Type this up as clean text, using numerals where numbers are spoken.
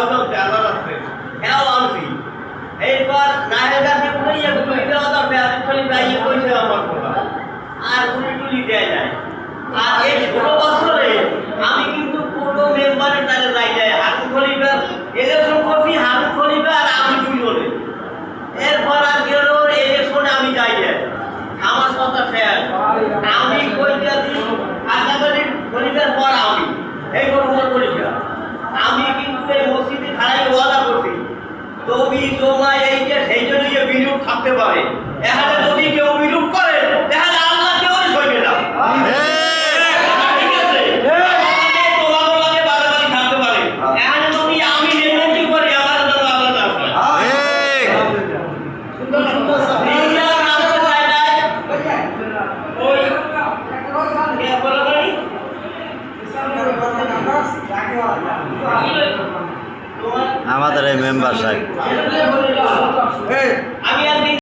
চলছে আল্লাহ রাস্তায় হ্যাঁ আনছি এরপর নাহের গাছে উঠে গুলি দেওয়া দরকার আমি খালি গাইয়ে কইছে আমার কথা আর গুলি টুলি দেয় যায় আর এই 16 বছরে আমি কিন্তু কোনো মেম্বারের দ্বারা যাই যায় হারুন খলিফার ইলেকশন করছি হারুন খলিফা আর আমি দুইজনে এরপর আর গেল ইলেকশনে আমি যাই যায় আমার কথা শেষ আমি কইটা দিই আসাদারি খলিফার পর আমি এই কোনো খলিফা আমি কিন্তু এই মসজিদে খাড়াই ওয়াদা করছি জমি জমা এইটা সেই জন্যই বিরূপ থাকতে পারে এখানে যদি কেউ বিরূপ করে তাহলে আল্লাহ কেউ সইবে না ঠিক আছে তোমাকে বাড়াবাড়ি থাকতে পারে এখানে যদি আমি নির্ণয় করি আমার জন্য আল্লাহ থাকবে সুন্দর সুন্দর আমাদের এই মেম্বার সাহেব